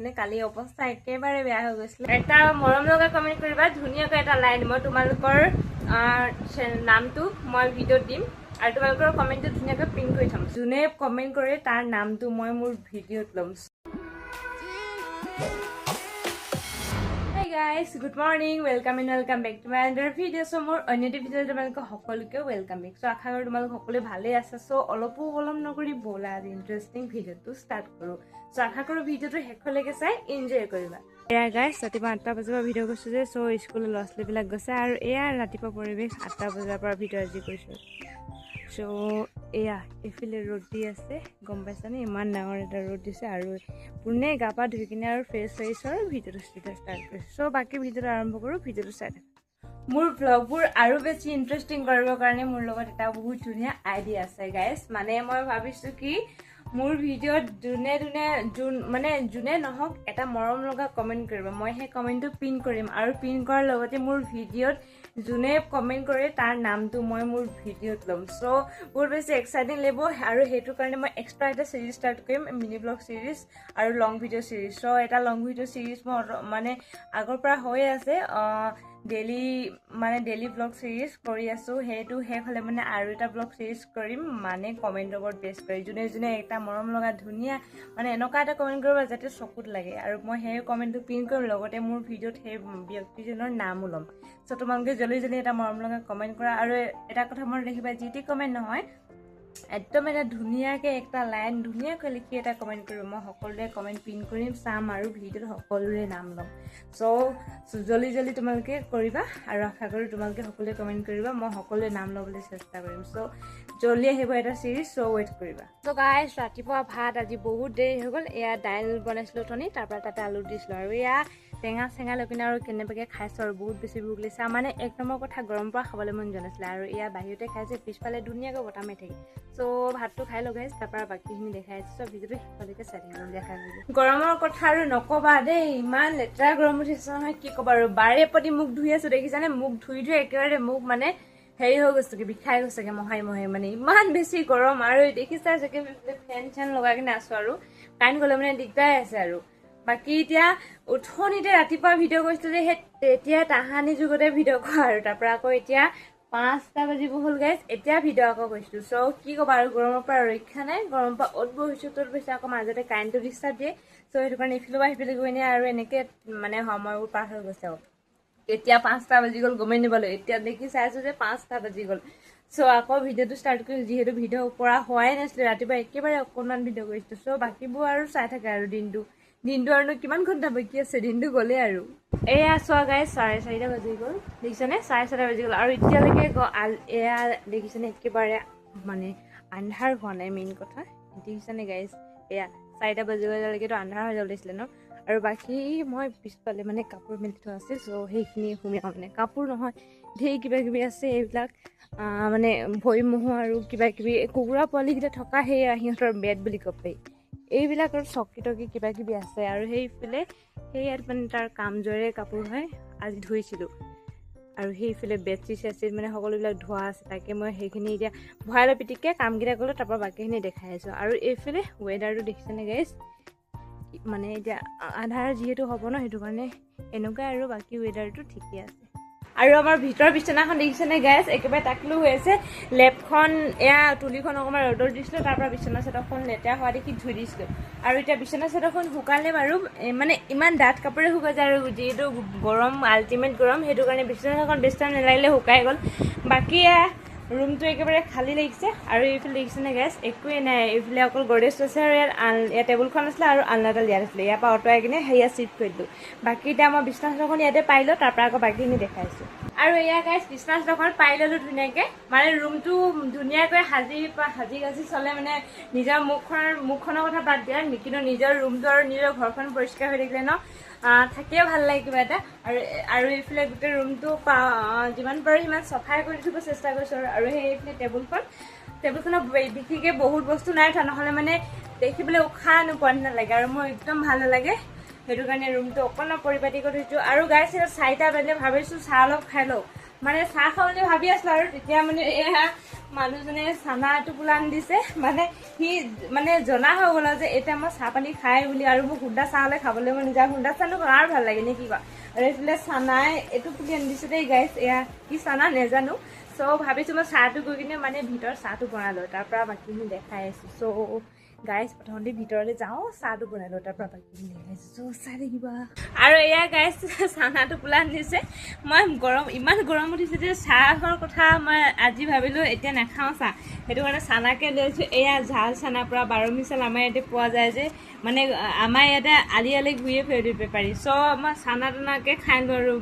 মানে কালি অৱস্থা একেবাৰে বেয়া হৈ গৈছিল। এটা মৰম লগা কমেণ্ট কৰিবা, ধুনীয়াকৈ এটা লাইন মই তোমালোকৰ নামটো মই ভিডিঅ'ত দিম আৰু তোমালোকৰ কমেণ্টটো ধুনীয়াকৈ পিন কৰি থম। যোনে কমেণ্ট কৰে তাৰ নামটো মই মোৰ ভিডিঅ'ত ল'ম। Hey guys, good morning, welcome back to my another video. So মোৰ অন্য এটা ভিডিঅ'ত তোমালোকক সকলোকে ওয়েলকাম বেক। সো আশা কৰোঁ তোমালোক সকলোৱে ভালে আছে। সো অলপো পলম নকৰি ব'লা আজি ইণ্টাৰেষ্টিং ভিডিঅ'টো ষ্টাৰ্ট কৰোঁ। সো আশা কৰোঁ ভিডিঅ'টো শেষলৈকে চাই এনজয় কৰিবা। এয়া গাইছ, ৰাতিপুৱা 8টা বজাৰ পৰা ভিডিঅ' কৰিছোঁ যে সো স্কুলৰ ল'ৰা ছোৱালীবিলাক গৈছে আৰু এয়া ৰাতিপুৱা পৰিৱেশ 8টা বজাৰ পৰা ভিডিঅ' আজি কৰিছোঁ। সো এয়া এইফালে ৰ'দ দি আছে, গম পাইছানে? ইমান ডাঙৰ এটা ৰ'দ দিছে আৰু পোনে গা পা ধুই কিনে আৰু ফ্ৰেছ হৈছোঁ আৰু ভিডিঅ'টো ষ্টাৰ্ট কৰিছোঁ। সো বাকী ভিডিঅ'টো আৰম্ভ কৰোঁ, ভিডিঅ'টো চাই থাকক। মোৰ ভ্লগবোৰ আৰু বেছি ইণ্টাৰেষ্টিং কৰিবৰ কাৰণে মোৰ লগত এটা বহুত ধুনীয়া আইডিয়া আছে গাইছ। মানে মই ভাবিছোঁ কি মোৰ ভিডিঅ'ত যোনে নহওক এটা মৰম লগা কমেণ্ট কৰিব, মই সেই কমেণ্টটো পিন কৰিম আৰু পিন কৰাৰ লগতে মোৰ ভিডিঅ'ত যোনে কমেণ্ট কৰে তাৰ নামটো মই মোৰ ভিডিঅ'ত ল'ম। চ' বহুত বেছি এক্সাইটিং লাগিব আৰু সেইটো কাৰণে মই এক্সট্ৰা এটা চিৰিজ ষ্টাৰ্ট কৰিম, মিনি ব্লগ চিৰিজ আৰু লং ভিডিঅ' চিৰিজ। চ' এটা লং ভিডিঅ' চিৰিজ মই মানে আগৰ পৰা হৈ আছে, ডেইলি ব্লগ চিৰিজ কৰি আছোঁ। সেইটো শেষ হ'লে মানে আৰু এটা ব্লগ চিৰিজ কৰিম, মানে কমেণ্টৰ ওপৰত বেছ কৰি। যোনে এটা মৰম লগা ধুনীয়া মানে এনেকুৱা এটা কমেণ্ট কৰিব যাতে চকুত লাগে আৰু মই সেই কমেণ্টটো পিন কৰিম, লগতে মোৰ ভিডিঅ'ত সেই ব্যক্তিজনৰ নামো ল'ম। চ' তোমালোকে জলদি এটা মৰম লগা কমেণ্ট কৰা আৰু এটা কথা মনত ৰাখিবা, যি টি কমেণ্ট নহয়, একদম এটা ধুনীয়াকৈ একটা লাইন ধুনীয়াকৈ লিখি এটা কমেণ্ট কৰিব। মই সকলোৰে কমেণ্ট পিন কৰিম, চাম আৰু ভিডিঅ'ত সকলোৰে নাম ল'ম। চ' জলদি তোমালোকে কৰিবা আৰু আশা কৰোঁ তোমালোকে সকলোৱে কমেণ্ট কৰিবা, মই সকলোৱে নাম ল'বলৈ চেষ্টা কৰিম। চ' জলদি আহিব এটা চিৰিজ, চ' ৱেইট কৰিবা। চ' গাইছ, ৰাতিপুৱা ভাত আজি বহুত দেৰি হৈ গ'ল। এয়া দাইল বনাইছিলোঁ অথনি, তাৰপৰা তাতে আলু দিছিলোঁ আৰু এয়া টেঙা চেঙা লৈ কিনে আৰু কেনেবাকৈ খাইছোঁ আৰু বহুত বেছি ভোক লাগিছে। মানে এক নম্বৰ কথা গৰম পৰা খাবলৈ মন যোৱা নাছিলে আৰু এয়া বাহিৰতে খাইছে, পিছফালে ধুনীয়াকৈ বতাহ মাৰি থাকে। চ' ভাতটো খাই লগাইছে, তাৰপৰা বাকীখিনি দেখাই আছোঁ। চ' ভিডিঅ'টো শেষলৈকে চাই থাকিব দেখাই গৈছে। গৰমৰ কথা আৰু নক'বা দেই, ইমান লেতেৰা গৰম উঠিছে নহয়, কি ক'বা আৰু। বাৰে প্ৰতি মুখ ধুই আছোঁ, দেখিছানে? মুখ ধুই একেবাৰে মুখ মানে হেৰি হৈ গৈছেগে, বিষাই গৈছেগে মহাই মানে ইমান বেছি গৰম। আৰু দেখিছা চাগে ফেন চেন লগাই কিনে আছোঁ আৰু কাৰেণ্ট গ'লে মানে দিগদাৰ আছে আৰু। বাকী এতিয়া উঠনিতে ৰাতিপুৱা ভিডিঅ' কৰিছিলোঁ যে সেই তেতিয়া তাহানি যুগতে ভিডিঅ' কৰা আৰু তাৰপৰা আকৌ এতিয়া 5টা বাজিব হ'ল গাইছ, এতিয়া ভিডিঅ' আকৌ কৰিছিলোঁ। চ' কি ক'বা আৰু, গৰমৰ পৰা ৰক্ষা নাই, গৰমৰ পৰা অ'ত বহিছোঁ ত'ত বহিছোঁ, আকৌ মাজতে কাৰেণ্টটো ডিষ্টাৰ্ব দিয়ে। চ' সেইটো কাৰণে ইফালে বা সিফালে গৈ নিয়ে আৰু এনেকৈ মানে সময়বোৰ পাৰ হৈ গৈছে আৰু। এতিয়া 5টা বাজি গ'ল, গমেই নাপালোঁ। এতিয়া দেখি চাইছোঁ যে 5টা বাজি গ'ল। চ' আকৌ ভিডিঅ'টো ষ্টাৰ্ট কৰিছোঁ, যিহেতু ভিডিঅ' পৰা হোৱাই নাছিলে, ৰাতিপুৱা একেবাৰে অকণমান ভিডিঅ' কৰিছিলোঁ। চ' বাকীবোৰ আৰু চাই থাকে আৰু দিনটো আৰু কিমান ঘণ্টা বাকী আছে, দিনটো গ'লেই আৰু। এয়া চোৱা গাইছ, 4:30 বাজি গ'ল, দেখিছেনে? 4:30 বাজি গ'ল আৰু এতিয়ালৈকে এয়া দেখিছেনে একেবাৰে মানে আন্ধাৰ হোৱা নাই। মেইন কথা দেখিছেনে গাইছ, এয়া 4টা বাজি গ'লেতো আন্ধাৰ হৈ যাব লাগিছিলে ন। আৰু বাকী মই পিছফালে মানে কাপোৰ মেলি থোৱা আছে, চ' সেইখিনি সুমিয়াওঁ, মানে কাপোৰ নহয় ঢেৰ কিবা কিবি আছে, এইবিলাক মানে ভৰি মহোৱা আৰু কিবা কিবি কুকুৰা পোৱালিকেইটা থকা সেয়া সিহঁতৰ বেড বুলি ক'ব পাৰি। এইবিলাক আৰু চকী টকী কিবা কিবি আছে আৰু সেইফালে সেয়াত মানে তাৰ কামজৰে কাপোৰ হয়, আজি ধুইছিলোঁ। আৰু সেইফালে বেডশ্বীট চেডশ্বীট মানে সকলোবিলাক ধোৱা আছে, তাকে মই সেইখিনি এতিয়া ভৰাই লৈ পিটিকে কামকেইটা কৰিলোঁ, তাৰপৰা বাকীখিনি দেখাই আছোঁ। আৰু এইফালে ৱেডাৰটো দেখিছেনে গাইছ, মানে এতিয়া আন্ধাৰ যিহেতু হ'ব ন, সেইটো কাৰণে এনেকুৱাই আৰু। বাকী ৱেডাৰটো ঠিকেই আছে। আৰু আমাৰ ভিতৰৰ বিচনাখন দেখিছেনে গাইছ, একেবাৰে টাকলু হৈ আছে। লেপখন এয়া তুলিখন অকণমান ৰ'দত দিছিলোঁ, তাৰপৰা বিচনা চাদৰখন লেতেৰা হোৱা দেখি ধুই দিছিলোঁ। আৰু এতিয়া বিচনা চাদৰখন শুকালে বাৰু, মানে ইমান ডাঠ কাপোৰে শুকাই যায় আৰু যিহেতু গৰম, আল্টিমেট গৰম, সেইটো কাৰণে বিচনা চাদৰখন বেছি টাইম নালাগিলে শুকাই গ'ল। বাকী ৰুমটো একেবাৰে খালী লাগিছে আৰু এইফালে দেখিছেনে গাইছ, একোৱেই নাই। এইফালে অকল গডৰেজটো আছে আৰু ইয়াত টেবুলখন আছিলে আৰু আলনাডাল ইয়াত আছিলে, ইয়াৰ পৰা আঁতৰাই কিনে সেয়া চিফ্ট কৰি দিলোঁ। বাকী এতিয়া মই বিচনা চাদৰখন ইয়াতে পাই লওঁ, তাৰপৰা আকৌ বাকীখিনি দেখাইছোঁ। আৰু এয়া গাইছ বিচনা চাদৰখন পাই ল'লোঁ ধুনীয়াকৈ, মানে ৰুমটো ধুনীয়াকৈ সাজি কাচি চলে, মানে নিজৰ মুখখনৰ কথা বাদ দিয়া, কিন্তু নিজৰ ৰুমটো আৰু নিজৰ ঘৰখন পৰিষ্কাৰ হৈ থাকিলে ন থাকিও ভাল লাগে কিবা এটা। আৰু এইফালে গোটেই ৰুমটো যিমান পাৰোঁ সিমান চফাই কৰি থ'ব চেষ্টা কৰিছোঁ আৰু সেইফালে টেবুলখনত বিশেষকৈ বহুত বস্তু নাই থোৱা, নহ'লে মানে দেখিবলৈ উশাহ নোপোৱা নিচিনা লাগে আৰু মোৰ একদম ভাল নালাগে। সেইটো কাৰণে ৰুমটো অকণমান পৰিপাটি কৰি থৈছোঁ। আৰু গাইছ 4টা বাজিলে ভাবিছোঁ চাহ অলপ খাই লওঁ। মানে চাহ খাওঁ বুলি ভাবি আছিলোঁ আৰু তেতিয়া মানে এয়া মানুহজনে চানা এটোপোলা আনি দিছে মানে সি মানে জনা হৈ গ'ল যে এতিয়া মই চাহ পানী খাই বুলি আৰু মোক সুদা চাহ হ'লে খাবলৈ মন যায় সুদা চাহনো আৰু ভাল লাগে নে কি কয় আৰু এইফালে চানাই এটোপুলি আনি দিছে দেই গাইছ এয়া কি চানা নেজানো চ' ভাবিছোঁ মই চাহটো গৈ কিনে মানে ভিতৰত চাহটো বনালোঁ তাৰপৰা বাকীখিনি দেখাই আছোঁ চ' গাইছ প্ৰথমতে ভিতৰলৈ যাওঁ চাহটো বনালোঁ তাৰপৰা বাকীখিনি দেখাইছোঁ চ' চাহ দেখিব আৰু এয়া গাইছ চানাটো পোলা আনিছে মই ইমান গৰম উঠিছে যে চাহৰ কথা মই আজি ভাবিলোঁ এতিয়া নাখাওঁ চাহ সেইটো কাৰণে চানাকে লৈছোঁ এয়া ঝাল চানাৰ পৰা 12 মিছাল আমাৰ ইয়াতে পোৱা যায় যে মানে আমাৰ ইয়াতে আলি ঘূৰিয়ে ফেৰি দিব পাৰি চ' মই চানা টানাকে খাই লওঁ আৰু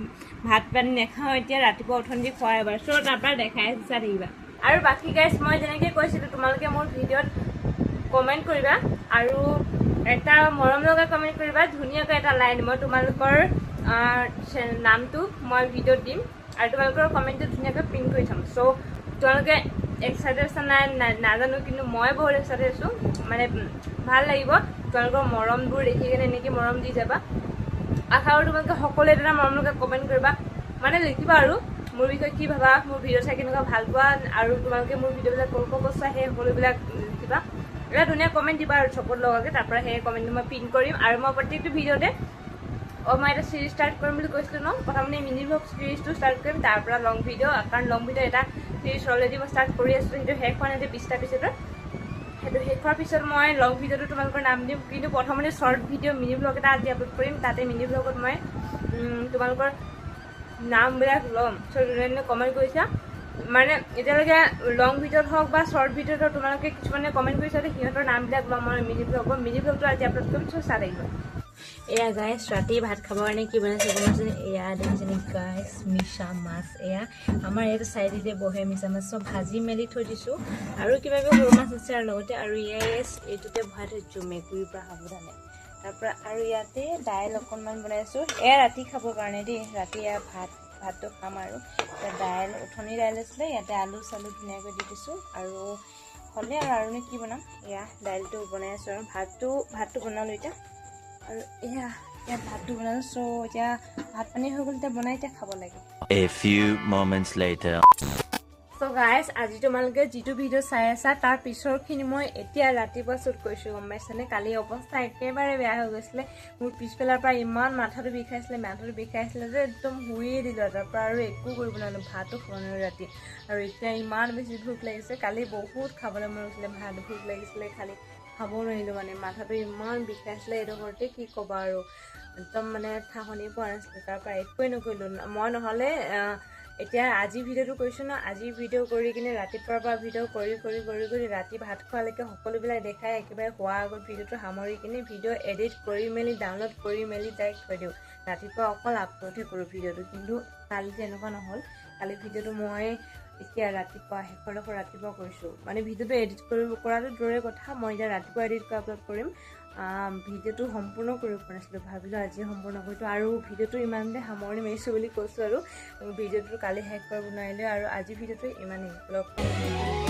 ভাত পানী নাখাওঁ এতিয়া ৰাতিপুৱা উঠনি খোৱা এবাৰ চ' তাৰপৰা দেখাই আছোঁ চাহ দেখিবা আৰু বাকী গাইছ মই যেনেকৈ কৈছিলোঁ তোমালোকে মোৰ ভিডিঅ'ত কমেণ্ট কৰিবা আৰু এটা মৰম লগা কমেণ্ট কৰিবা ধুনীয়াকৈ এটা লাইন মই তোমালোকৰ নামটো মই ভিডিঅ'ত দিম আৰু তোমালোকৰ কমেণ্টটো ধুনীয়াকৈ প্ৰিণ্ট কৰি থ'ম চ' তোমালোকে এক্সাইটেড আছে নাই নাজানো কিন্তু মই বহুত এক্সাইটেড আছোঁ মানে ভাল লাগিব তোমালোকৰ মৰমবোৰ দেখি কিনে এনেকৈ মৰম দি যাবা আশা কৰোঁ তোমালোকে সকলোৱে এটা মৰম লগা কমেণ্ট কৰিবা মানে লিখিবা আৰু মোৰ বিষয়ে কি ভাবা মোৰ ভিডিঅ' চাই কেনেকুৱা ভাল পোৱা আৰু তোমালোকে মোৰ ভিডিঅ'বিলাক ক'ৰ চোৱা সেই সকলোবিলাক লিখিবা এটা ধুনীয়া কমেণ্ট দিবা আৰু চকুত লগাকৈ তাৰপৰা সেই কমেণ্টটো মই প্ৰিণ্ট কৰিম আৰু মই প্ৰত্যেকটো ভিডিঅ'তে মই এটা চিৰিজ ষ্টাৰ্ট কৰিম বুলি কৈছিলোঁ ন প্ৰথমতে মিনি ব্লগ চিৰিজটো ষ্টাৰ্ট কৰিম তাৰপৰা লং ভিডিঅ' কাৰণ লং ভিডিঅ' এটা চিৰিজ অলৰেডি মই ষ্টাৰ্ট কৰি আছোঁ সেইটো শেষ হোৱা নাই 20টা পিছতে সেইটো শেষ হোৱাৰ পিছত মই লং ভিডিঅ'টো তোমালোকৰ নাম দিম কিন্তু প্ৰথমতে শ্বৰ্ট ভিডিঅ' মিনি ব্লগ এটা আজি আপলোড কৰিম তাতে মিনি ব্লগত মই তোমালোকৰ নামবিলাক ল'ম চ' কমেণ্ট কৰিছা মানে এতিয়ালৈকে লং ভিডিঅ'ত হওক বা শ্বৰ্ট ভিডিঅ'ত হওক তোমালোকে কিছুমানে কমেণ্ট কৰিছা যে সিহঁতৰ নামবিলাক ল'ম মই মিনি ব্লগটো আজি আপলোড কৰিম চ' চাই থাকিব এয়া গাইছ ৰাতি ভাত খাবৰ কাৰণে কি বনাইছে বনাইছে এয়া দেখিছেনে গাইছ মিছা মাছ এয়া আমাৰ ইয়াতে চাইডতে বহে মিছা মাছ চব ভাজি মেলি থৈ দিছোঁ আৰু কিবা কিবি সৰু মাছ আছে আৰু লগতে আৰু এইটোতে ভৰাই থৈছোঁ মেকুৰীৰ পৰা সাৱধানে তাৰপৰা আৰু ইয়াতে দাইল অকণমান বনাইছোঁ এয়া ৰাতি খাবৰ কাৰণে দেই ৰাতি এয়া ভাতটো খাম আৰু দাইল উঠনি দাইল আছিলে ইয়াতে আলু চালু ধুনীয়াকৈ দি দিছোঁ আৰু হ'লে আৰুনো কি বনাম এয়া দাইলটো বনাই আছোঁ আৰু ভাতটো বনালোঁ এতিয়া আৰু ইয়াত ভাতটো বনালোঁ চ' এতিয়া ভাত পানী হৈ গ'ল এতিয়া বনাই এতিয়া খাব লাগে A few moments later. চ' গাইছ আজি তোমালোকে যিটো ভিডিঅ' চাই আছা তাৰ পিছৰখিনি মই এতিয়া ৰাতিপুৱা শ্বুট কৰিছোঁ গম পাইছানে কালি অৱস্থা একেবাৰে বেয়া হৈ গৈছিলে মোৰ পিছফালৰ পৰা ইমান মাথাটো বিষাইছিলে যে একদম শুইয়ে দিলোঁ তাৰপৰা আৰু একো কৰিব নোৱাৰিলোঁ ভাতো খাব নোৱাৰিলোঁ ৰাতি আৰু এতিয়া ইমান বেছি ভোক লাগিছে কালি বহুত খাবলৈ মন গৈছিলে ভাত ভোক লাগিছিলে খালি খাব নোৱাৰিলোঁ মানে মাথাটো ইমান বিষাইছিলে এইডোখৰতে কি ক'বা আৰু একদম মানে ঠাহনি পোৱা নাছিলে তাৰপৰা একোৱেই নকৰিলোঁ মই নহ'লে এতিয়া আজি ভিডিঅ'টো কৰিছোঁ ন আজি ভিডিঅ' কৰি কিনে ৰাতিপুৱাৰ পৰা ভিডিঅ' কৰি ৰাতি ভাত খোৱালৈকে সকলোবিলাক দেখাই একেবাৰে হোৱাৰ আগত ভিডিঅ'টো সামৰি কিনে ভিডিঅ' এডিট কৰি মেলি ডাউনলোড কৰি মেলি ডাইৰেক্ট থৈ দিওঁ ৰাতিপুৱা অকল আপলোডহে কৰোঁ ভিডিঅ'টো কিন্তু কালি তেনেকুৱা নহ'ল কালি ভিডিঅ'টো মই এতিয়া ৰাতিপুৱা শেষৰডোখৰ ৰাতিপুৱা কৰিছোঁ মানে ভিডিঅ'টো এডিট কৰাটো দূৰৰে কথা মই এতিয়া ৰাতিপুৱা এডিট কৰি আপলোড কৰিম ভিডিঅ'টো সম্পূৰ্ণ কৰিব পৰা নাছিলোঁ ভাবিলোঁ আজি সম্পূৰ্ণ কৰিছোঁ আৰু ভিডিঅ'টো ইমানতে সামৰণি মাৰিছোঁ বুলি কৈছোঁ আৰু ভিডিঅ'টো কালি শেষ কৰিব নোৱাৰিলোঁ আৰু আজি ভিডিঅ'টো ইমানেই লগ